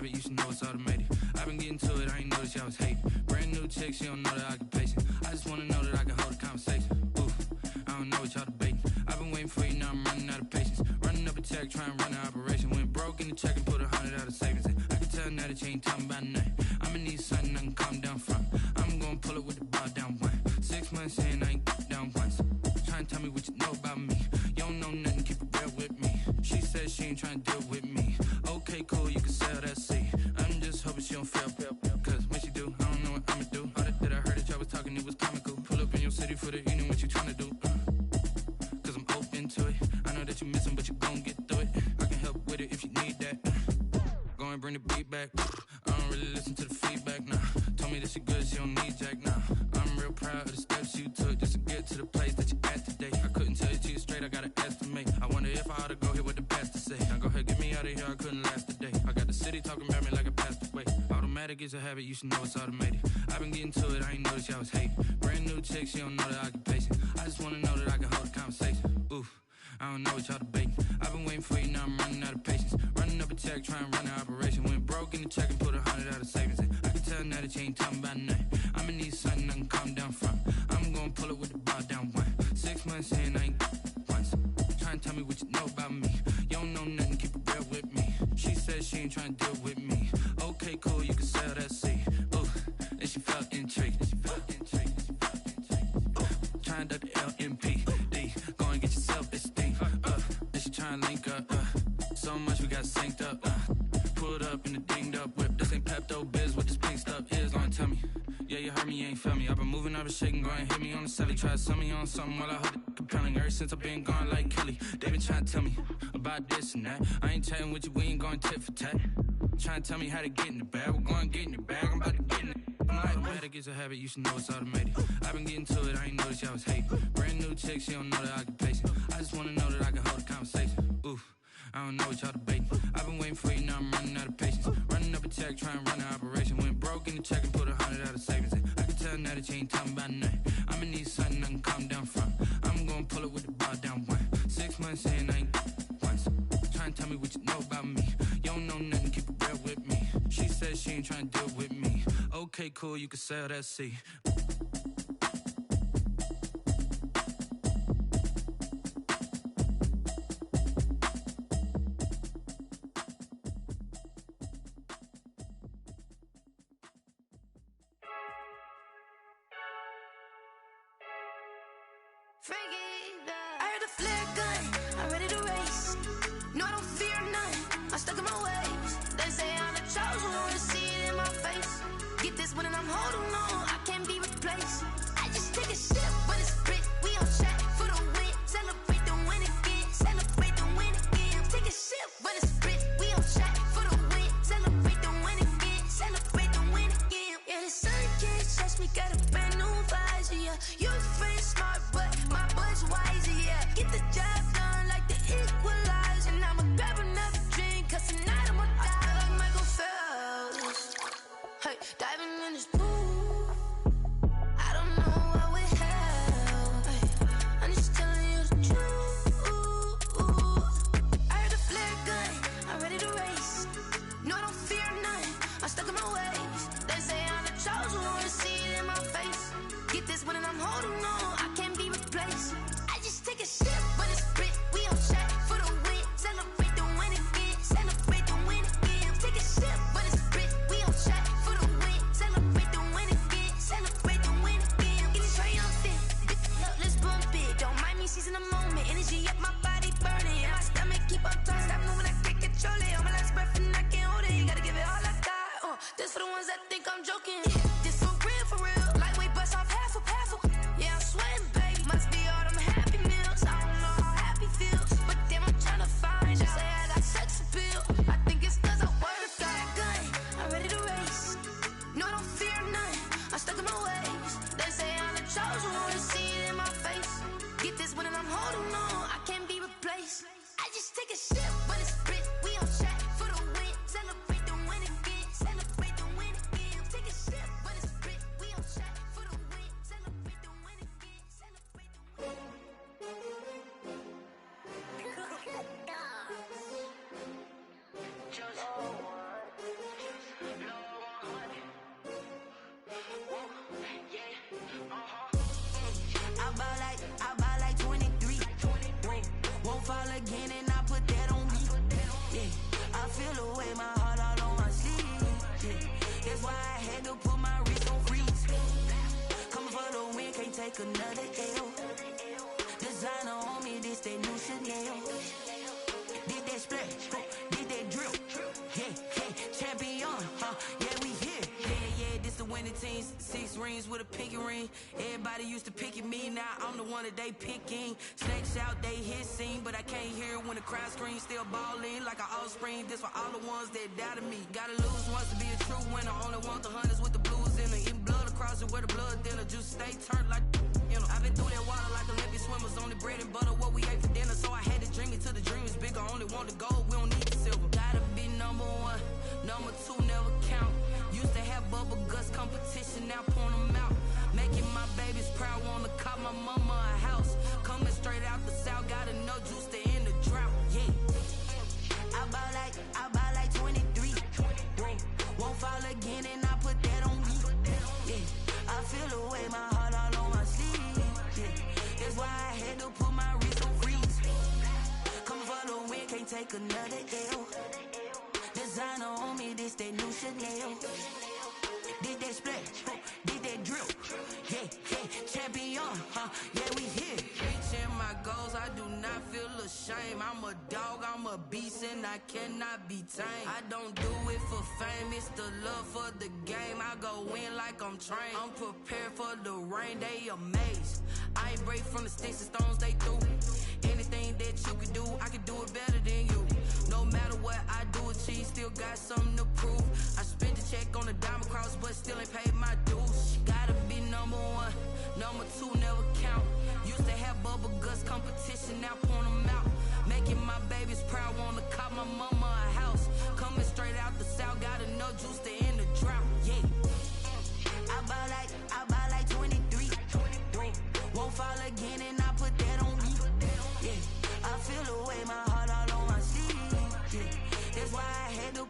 You should know it's automated. I've been getting to it, I ain't noticed y'all was hating. Brand new chick, she don't know the occupation. I just wanna know that I can hold a conversation. Oof, I don't know what y'all debating. I've been waiting for you, now I'm running out of patience. Running up a check, trying to run an operation. Went broke in the check and put 100 out of savings in. I can tell now that you ain't talking about nothing. I'ma need something I can calm down from. I'm gonna pull it with the bar down one. 6 months in, I ain't down once. Trying to tell me what you know about me. You don't know nothing, keep it real with me. She said she ain't trying to deal with me. Okay, cool, you can sell that seat. I'm just hoping she don't fail. Cause when she do, I don't know what I'ma do. All that I heard that y'all was talking, it was comical. Pull up in your city for the evening, what you tryna do? Cause I'm open to it. I know that you missing, but you gon' get through it. I can help with it if you need that. Go and bring the beat back. I don't really listen to the feedback, nah. Told me that she good, she don't need jack, nah. I'm real proud of the steps you took just to get to the place that you at today. I couldn't tell you to you straight, I gotta estimate. I wonder if I ought to go here with the best to say. Now go ahead, get me out of here, I couldn't last a day. I got the city talking about me like I passed away. Automatic is a habit, you should know it's automated. I've been getting to it, I ain't noticed y'all was hating. Brand new chick, she don't know the occupation. I just wanna know that I can hold a conversation. Oof, I don't know what y'all debating. I've been waiting for you, now I'm running out of patience. Running up a check, trying to run an operation. Went broke in the check and put 100 out of savings in. I can tell now that you ain't talking about nothing. I'ma need something I can calm down from. I'm gonna pull it with the bar down one. 6 months in, I ain't once. Trying to tell me what you know about me. You don't know nothing, keep it real with me. She said she ain't trying to deal with me. Okay, cool, you can sell that seat. Ooh, and she felt intrigued. Trying to duck the LMPD. Go and get your self-esteem. And she trying to link up. So much we got synced up. Pulled up in the dinged up whip. This ain't Pepto-Biz, what this pink stuff is. Gonna tell me. Yeah, you heard me, you ain't feel me. I've been moving, I've been shaking, go and hit me on the celly. Try to sell me on something while I hold it compelling. Ever since I've been gone like Kelly, they been trying to tell me about this and that. I ain't chatting with you, we ain't going tit for tat. Trying to tell me how to get in the bag. We're going to get in the bag, I'm about to get in it. Automatic is a habit, you should know it's automated. I've been getting to it, I ain't noticed y'all was hating. Brand new chick, she don't know the occupation. I just wanna know that I can hold a conversation. Oof, I don't know what y'all debating. I've been waiting for you, now I'm running out of patience. Running up a check, trying to run an operation. Went broke in the check and put 100 out of savings in. I can tell now that you ain't talking about nothing. I'ma need something I can calm down from. I'm gonna pull it with the bar down one. 6 months in, I ain't once. Trying to tell me what you know about me. You don't know nothing, keep it real with me. She said she ain't trying to deal with me. Okay. Okay, cool, you can sail that sea. I heard the flare gun, I'm ready to race. No, I don't fear none, I'm stuck in my ways. They say I'm the chosen one, see it in my face. Get this one and I'm holding on, I can't be replaced. I just take a sip, but it's spit, we on track for the win. Celebrate the win again, celebrate the win again. Take a sip, but it's spit, we on track for the win. Celebrate the win again, celebrate the win again. Yeah, the sun can't touch me, got a brand new visor, yeah. You friend smart, but my bud's wiser, yeah. Get the job done like the equalizer. And I'ma grab another drink, cause tonight I'ma die like Michael Phelps. Hey, diving in this pool, I don't know what would help. Hey, I'm just telling you the truth. I heard the flare gun, I'm ready to race. No, I don't fear none, I'm stuck in my ways. They say I'm the chosen one, see it in my face. Get this one and I'm holding on, I can't be replaced. I just take a sip, but it's spit, we on track for the win. Celebrate the win again, celebrate the win again. Take a sip, but it's spit, we on track for the win. Celebrate the win again, celebrate the win again. Get it triumphant, look, let's bump it. Don't mind me seizing the moment, energy up my body burning. And my stomach keep on turning, stop moving, I can't control it. On my last breath and I can't hold it, you gotta give it all I got. This for the ones that think I'm joking. This for real, lightweight bust off half a. Yeah, I'm sweating, babe. Must be all them happy meals. I don't know how happy feels, but damn, I'm tryna find you. Say I got sex appeal. I think it's cause I work that gun. I'm ready to race. No, I don't fear none. I'm stuck in my ways. They say I'm the chosen one, see it in my face. Get this one and I'm holding on, I can't be replaced. I just take a sip, but it's spit. We on track for the win. Celebrate the win again. Celebrate the win again. Take a sip, but it's spit. We on track for the win. Celebrate the win again. Celebrate the win. I ball like 23. Won't fall again and I put that on me. Yeah, I feel the way, my heart all on my sleeve. Yeah, that's why I had to put my wrist on freeze. Coming for the win, can't take another L. Designer on me, this that new Chanel. Did that splash, did that drill. Yeah, champion, yeah, we here. Yeah, this the winning team. 6 rings with a pinky ring. Everybody used to picking me, now I'm the one that they picking. Snakes out, they hit scene, but I can't hear when the crowd screams. Still balling like an offspring. This for all the ones that doubted me. Gotta lose once to be a true winner. Only want the hunters with the blues in it. Eating blood across it where the blood dinner. Just stay turned like, you know. I've been through that water like Olympic swimmers. Only bread and butter, what we ate for dinner. So I had to dream it till the dream is bigger. Only want the gold, we don't need the silver. Gotta be number 1, number 2 never count. Used to have bubble guts competition, now point them out. Making my babies proud, wanna call my mama a house. Coming straight out the south, got enough juice to end the drought. Yeah, I ball like 23. Won't fall again and I put that on me. Yeah, I feel the way, my heart all on my sleeve. Yeah, that's why I had to put my wrist on freeze. Coming for the win, can't take another L. Designer on me, this that new Chanel. Did that splash, did that drill. Yeah, champion, yeah, we here. Reaching my goals, I do not feel ashamed. I'm a dog, I'm a beast, and I cannot be tamed. I don't do it for fame, it's the love for the game. I go in like I'm trained. I'm prepared for the rain, they amazed. I ain't break from the sticks and stones they threw. Anything that you can do, I can do it better than you. No matter what I do, achieve, still got something to prove. I spent the check on the diamond cross, but still ain't paid my dues. Gotta be number 1, number 2 never count. Used to have bubble guts competition, now point them out. Making my babies proud, wanna call my mama a house. Coming straight out the south, got enough juice to end the drought. Yeah, I ball like 23. Won't fall again and I put that on me. Yeah, I feel the way, my heart all on my sleeve. Yeah, that's why I had to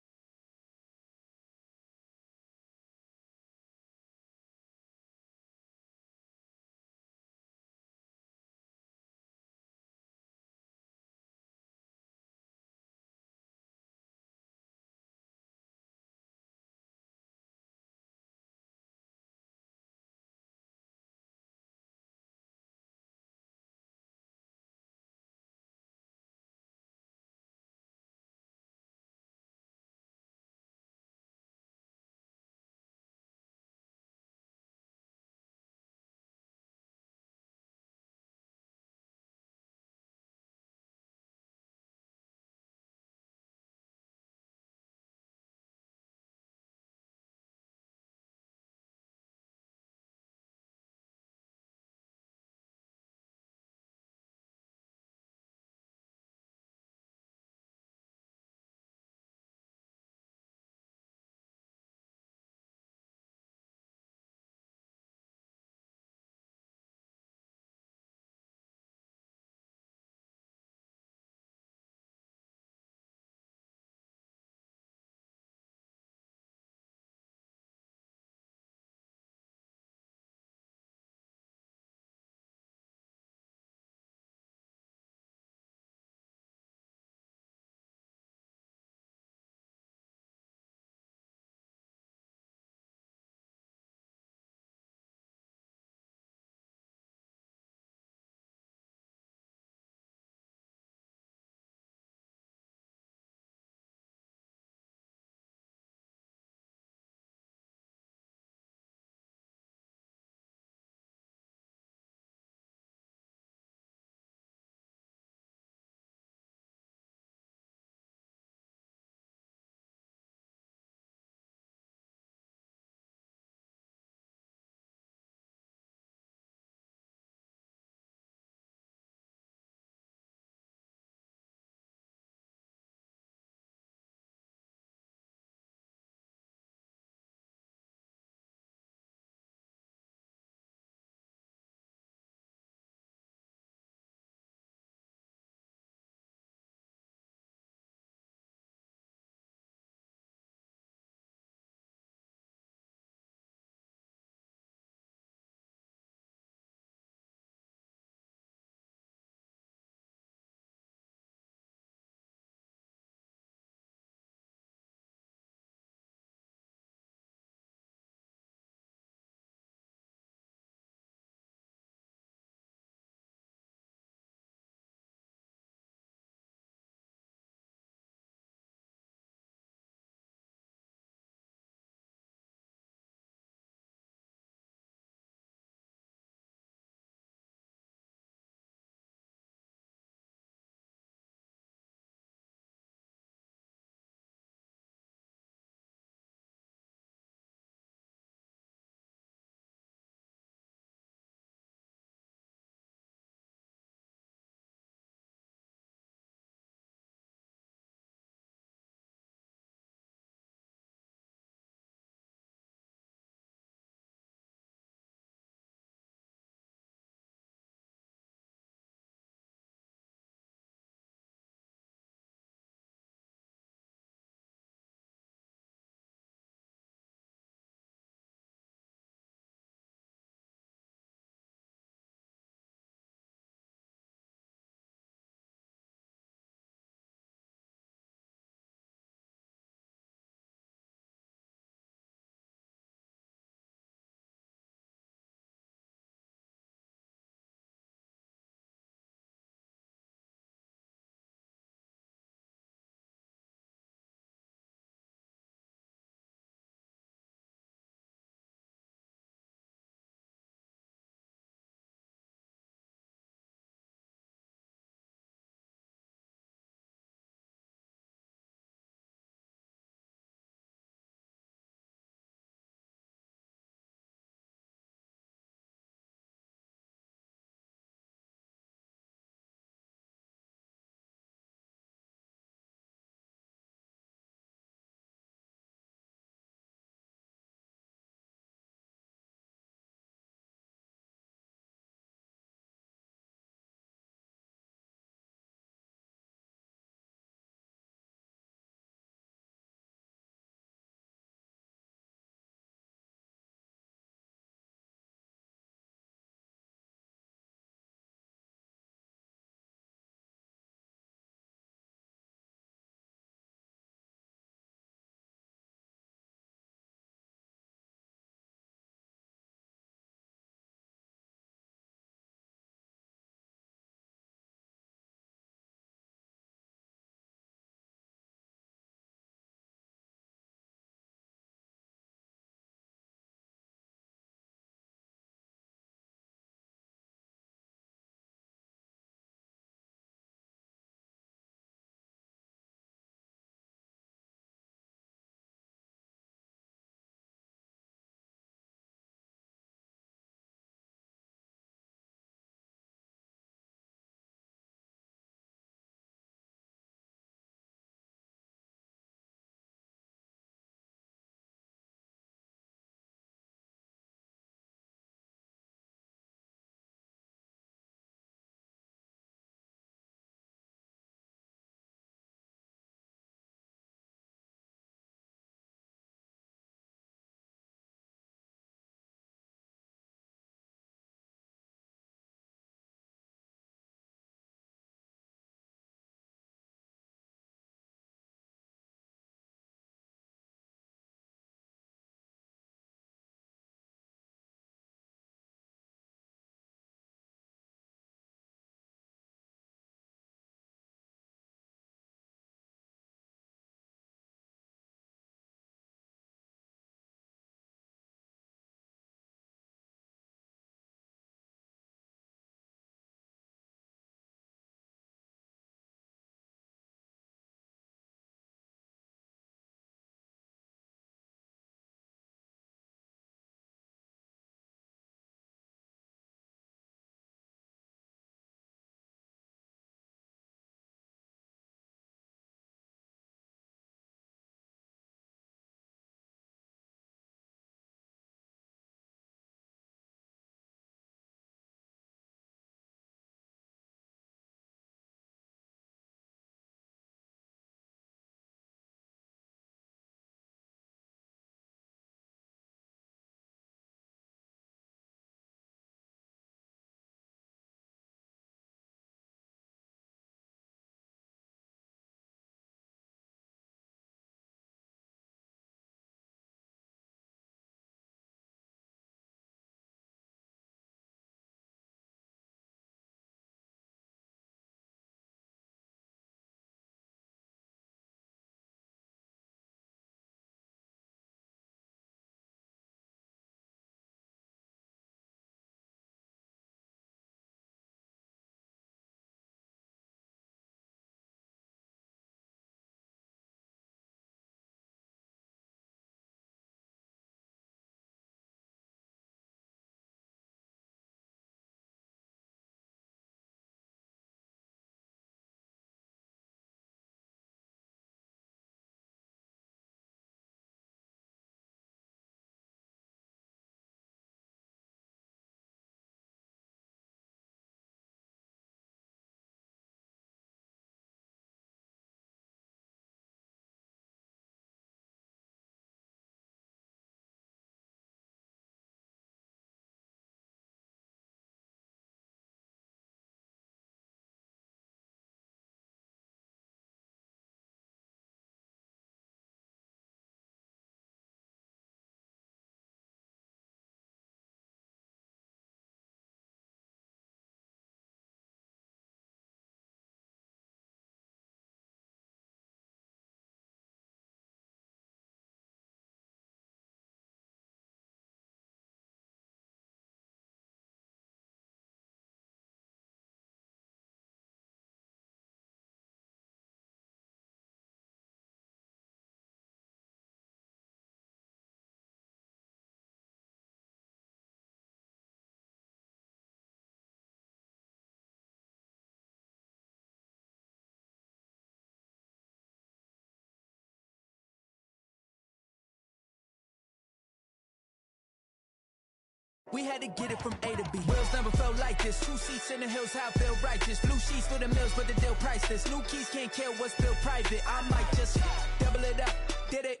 We had to get it from A to B. Wheels never felt like this. 2 seats in the hills, how I feel righteous. Blue sheets for the mills, but the deal priceless. New keys can't kill what's still private. I might just double it up. Did it?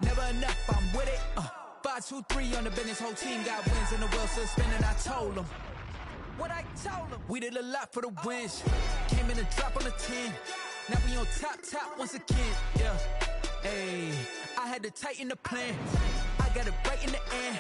Never enough, I'm with it. 5, 2, 3 on the business. Whole team got wins and the wheels still spinning. I told them what I told them. We did a lot for the wins. Came in a drop on the 10. Now we on top once again. Yeah. Hey, I had to tighten the plan. I got it right in the end.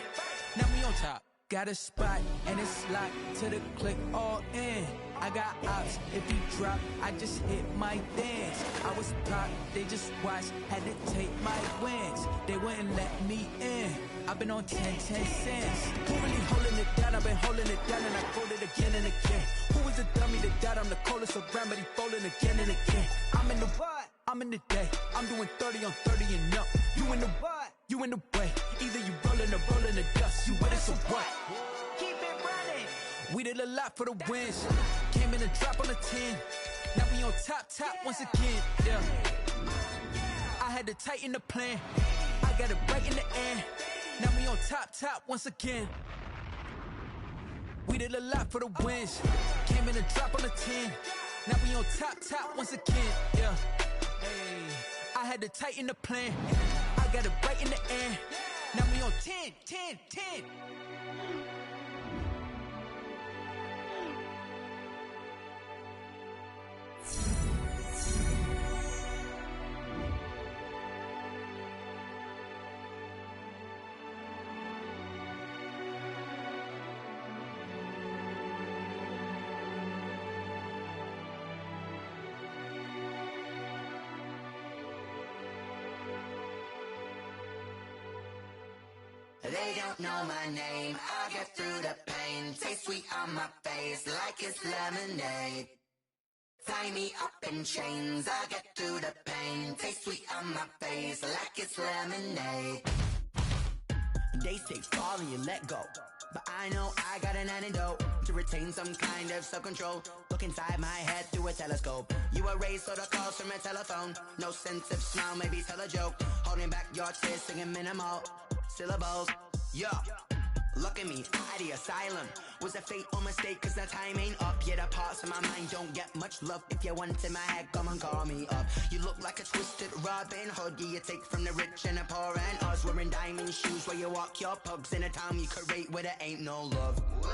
Now we on top. Got a spot and it's locked to the click all in. I got ops, if you drop, I just hit my dance. I was top, they just watched, had to take my wins. They wouldn't let me in. I've been on 10 cents. Who really holding it down? I've been holding it down and I fold it again and again. Who was the dummy that died? I'm the coldest around, but he folding again and again. I'm in the what? I'm in the day. I'm doing 30 on 30 and up. You in the what? You in the way. Either you rolling or rolling the dust. You with us or what? Keep it running. We did a lot for the wins. Came in a drop on the 10. Now we on top once again. Yeah. I had to tighten the plan. I got it right in the end. Now we on top once again. We did a lot for the wins. Came in a drop on the 10. Now we on top once again. Yeah. Hey, I had to tighten the plan. I got it right in the end. Now we on 10. They don't know my name, I get through the pain. Taste sweet on my face like it's lemonade. Tie me up in chains, I get through the pain. Taste sweet on my face like it's lemonade. They say fall and you let go, but I know I got an antidote to retain some kind of self-control. Look inside my head through a telescope. You erase all the calls from a telephone. No sense of smile, maybe tell a joke. Holding back your tears, singing minimal syllables. Yo, look at me, out the asylum. Was a fate or mistake, cause the time ain't up. Yeah, the parts of my mind don't get much love. If you want in my head, come and call me up. You look like a twisted Robin Hood. Yeah, you take from the rich and the poor and us. Wearing diamond shoes where you walk your pugs in a town you create where there ain't no love. Where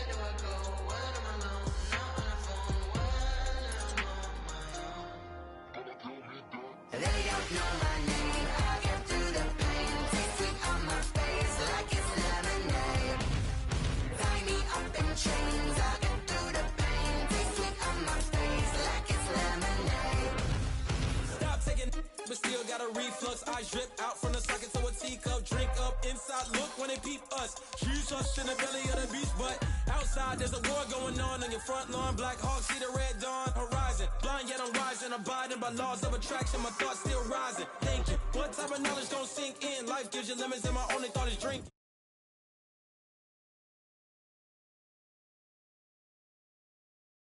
do I go? When I'm alone? Not on the phone. When I'm on my own. They don't know my name. I get through the pain. Taste sweet on my face like it's lemonade. Tie me up in chains. I get through the pain. Taste sweet on my face like it's lemonade. Stop taking, but still got a reflux. I drip out from the socket to a teacup. Drink up inside, look when they peep us. She's us in the belly of the beast, but outside there's a war going on your front lawn. Black Hawk, see the red dawn horizon. Blind yet I'm rising, abiding by laws of attraction. My thoughts still rising. Thinking, what type of knowledge don't sink in? Life gives you lemons and my only thought is drink.